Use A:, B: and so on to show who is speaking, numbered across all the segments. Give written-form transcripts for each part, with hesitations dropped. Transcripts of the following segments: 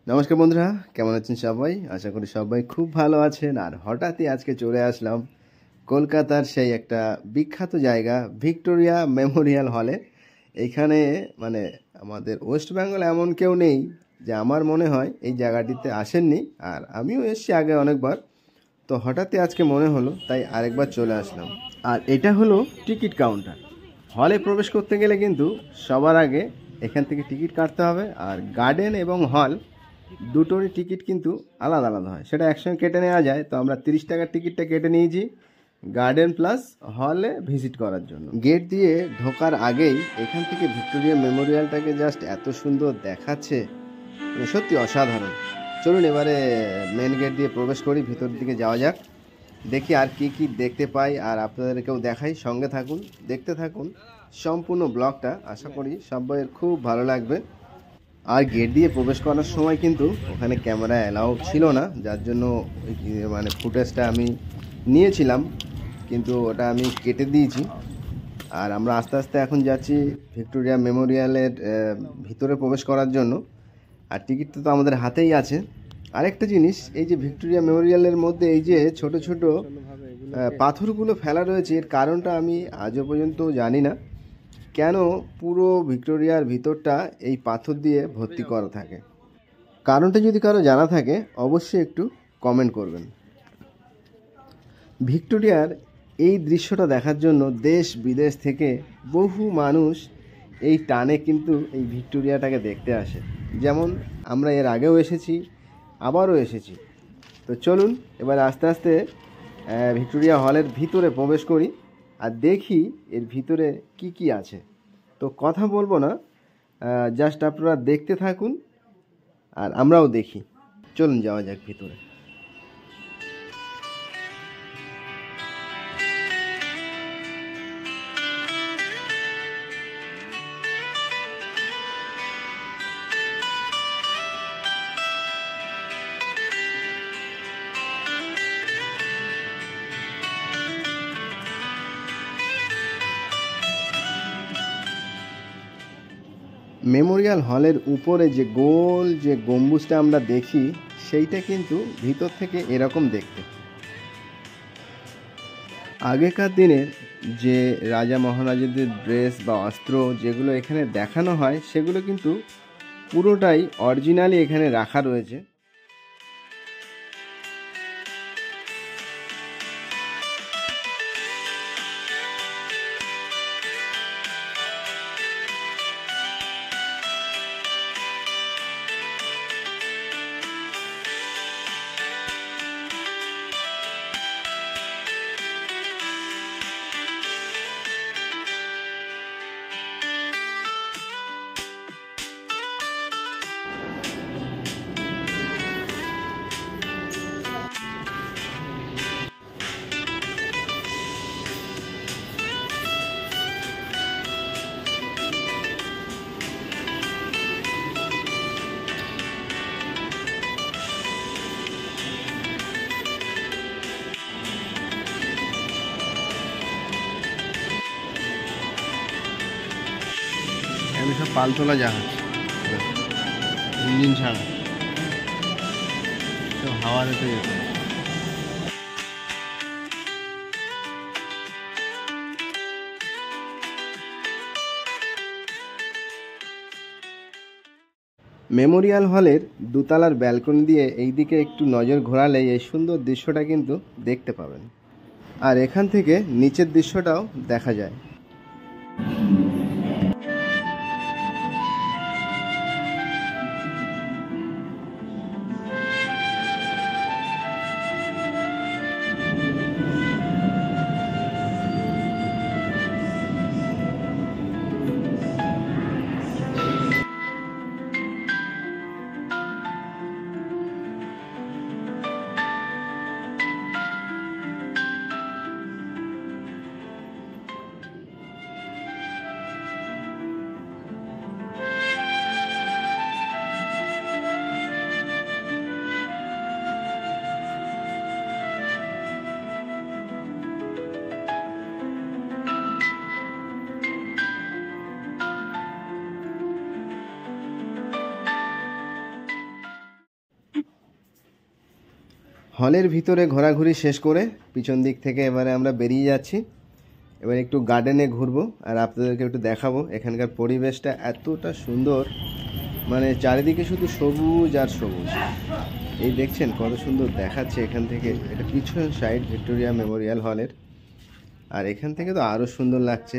A: নমস্কার বন্ধুরা, কেমন আছেন সবাই? আশা করি সবাই খুব ভালো আছেন। আর হঠাৎই আজকে চলে আসলাম কলকাতার সেই একটা বিখ্যাত জায়গা ভিক্টোরিয়া মেমোরিয়াল হলে। এইখানে মানে আমাদের ওয়েস্ট বেঙ্গল এমন কেউ নেই যে আমার মনে হয় এই জায়গাটিতে আসেননি। আর আমিও এসেছি আগে অনেকবার, তো হঠাৎই আজকে মনে হলো তাই আরেকবার চলে আসলাম। আর এটা হলো টিকিট কাউন্টার। হলে প্রবেশ করতে গেলে কিন্তু সবার আগে এখান থেকে টিকিট কাটতে হবে। আর গার্ডেন এবং হল দুটোরই টিকিট কিন্তু আলাদা আলাদা হয়, সেটা একসঙ্গে কেটে নেওয়া যায়। তো আমরা 30 টাকার টিকিটটা কেটে নিয়েছি গার্ডেন প্লাস হলে ভিজিট করার জন্য। গেট দিয়ে ঢোকার আগেই এখান থেকে ভিক্টোরিয়া মেমোরিয়ালটাকে জাস্ট এত সুন্দর দেখাচ্ছে, মানে সত্যি অসাধারণ। চলুন এবারে মেন গেট দিয়ে প্রবেশ করি, ভিতর দিকে যাওয়া যাক, দেখি আর কি কি দেখতে পাই আর আপনাদেরকেও দেখাই। সঙ্গে থাকুন, দেখতে থাকুন সম্পূর্ণ ব্লগটা। আশা করি সবাইয়ের খুব ভালো লাগবে। আর গেট দিয়ে প্রবেশ করার সময় কিন্তু ওখানে ক্যামেরা অ্যালাউ ছিল না, যার জন্য মানে ফুটেজটা আমি নিয়েছিলাম, কিন্তু ওটা আমি কেটে দিয়েছি। আর আমরা আস্তে আস্তে এখন যাচ্ছি ভিক্টোরিয়া মেমোরিয়ালের ভিতরে প্রবেশ করার জন্য। আর টিকিটটা তো আমাদের হাতেই আছে। আরেকটা জিনিস, এই যে ভিক্টোরিয়া মেমোরিয়ালের মধ্যে এই যে ছোট ছোট পাথরগুলো ফেলা রয়েছে, এর কারণটা আমি আজও পর্যন্ত জানি না কেন পুরো ভিক্টোরিয়ার ভিতরটা এই পাথর দিয়ে ভর্তি করা থাকে। কারণটা যদি কারো জানা থাকে অবশ্যই একটু কমেন্ট করবেন। ভিক্টোরিয়ার এই দৃশ্যটা দেখার জন্য দেশ বিদেশ থেকে বহু মানুষ এই টানে কিন্তু এই ভিক্টোরিয়াটাকে দেখতে আসে। যেমন আমরা এর আগেও এসেছি, আবারও এসেছি। তো চলুন এবার আস্তে আস্তে ভিক্টোরিয়া হলের ভিতরে প্রবেশ করি আর দেখি এর ভিতরে কি কি আছে। তো কথা বলবো না, জাস্ট আপনারা দেখতে থাকুন আর আমরাও দেখি। চলুন যাওয়া যাক ভিতরে। মেমোরিয়াল হলের উপরে যে গোল যে গম্বুজটা আমরা দেখি, সেইটা কিন্তু ভিতর থেকে এরকম দেখতে। আগেকার দিনের যে রাজা মহারাজাদের ড্রেস বা অস্ত্র যেগুলো এখানে দেখানো হয়, সেগুলো কিন্তু পুরোটাই অরিজিনালি এখানে রাখা রয়েছে। এগুলো সব পালতোলা জাহাজ, ইঞ্জিন ছাড়া, সব হাওয়াতে যেত। মেমোরিয়াল হলের দোতলার ব্যালকনি দিয়ে এই দিকে একটু নজর ঘোরালে এই সুন্দর দৃশ্যটা কিন্তু দেখতে পাবেন। আর এখান থেকে নিচের দৃশ্যটাও দেখা যায়। হলের ভিতরে ঘোরাঘুরি শেষ করে পিছন দিক থেকে এবারে আমরা বেরিয়ে যাচ্ছি। এবার একটু গার্ডেনে ঘুরবো আর আপনাদেরকে একটু দেখাবো এখানকার পরিবেশটা এতটা সুন্দর, মানে চারিদিকে শুধু সবুজ আর সবুজ। এই দেখছেন কত সুন্দর দেখাচ্ছে এখান থেকে, এটা পিছন সাইড ভিক্টোরিয়া মেমোরিয়াল হলের। আর এখান থেকে তো আরও সুন্দর লাগছে,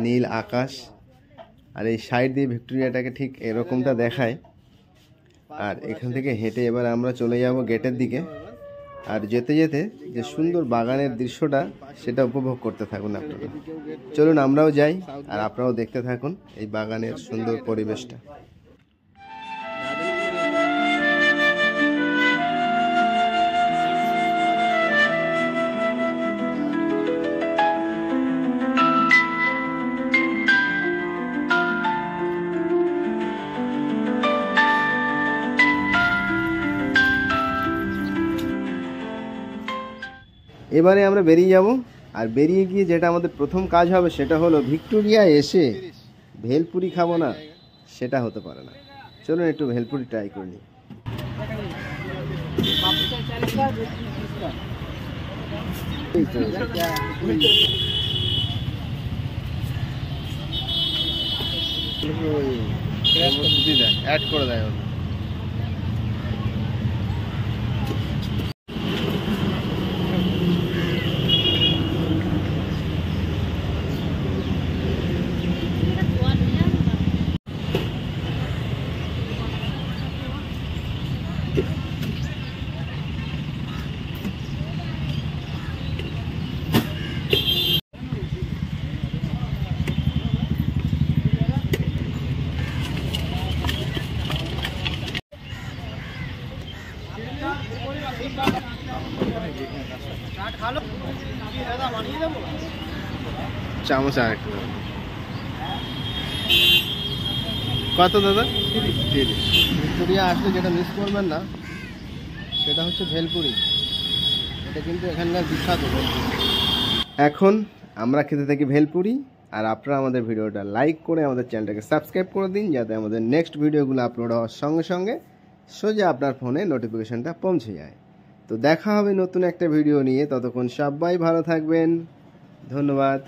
A: নীল আকাশ, আর এই সাইড দিয়ে ভিক্টোরিয়াটাকে ঠিক এরকমটা দেখায়। আর এখান থেকে হেঁটে এবার আমরা চলে যাব গেটের দিকে। আর যেতে যেতে যে সুন্দর বাগানের দৃশ্যটা সেটা উপভোগ করতে থাকুন আপনারা। চলুন আমরাও যাই আর আপনারাও দেখতে থাকুন এই বাগানের সুন্দর পরিবেশটা। এবারে আমরা বেরিয়ে যাব, আর বেরিয়ে গিয়ে যেটা আমাদের প্রথম কাজ হবে সেটা হলো ভিক্টোরিয়া এসে ভেলপুরি খাবো না, সেটা হতে পারে না। চলুন একটু ভেলপুরি ট্রাই করে নিই। অ্যাড করে দেয় চামচ আর একটা কত দাদা? 30। ভিক্টোরিয়া আসলে যেটা মিস করবেন না সেটা হচ্ছে ভেলপুরি, এটা কিন্তু এখানকার বিখ্যাত ভেলপুরি। এখন আমরা খেতে থাকি ভেলপুরি, আর আপনারা আমাদের ভিডিওটা লাইক করে আমাদের চ্যানেলটাকে সাবস্ক্রাইব করে দিন, যাতে আমাদের নেক্সট ভিডিওগুলো আপলোড হওয়ার সঙ্গে সঙ্গে সোজা আপনার ফোনে নোটিফিকেশনটা পৌঁছে যায়। তো দেখা হবে নতুন একটা ভিডিও নিয়ে, ততক্ষণ সবাই ভালো থাকবেন, ধন্যবাদ।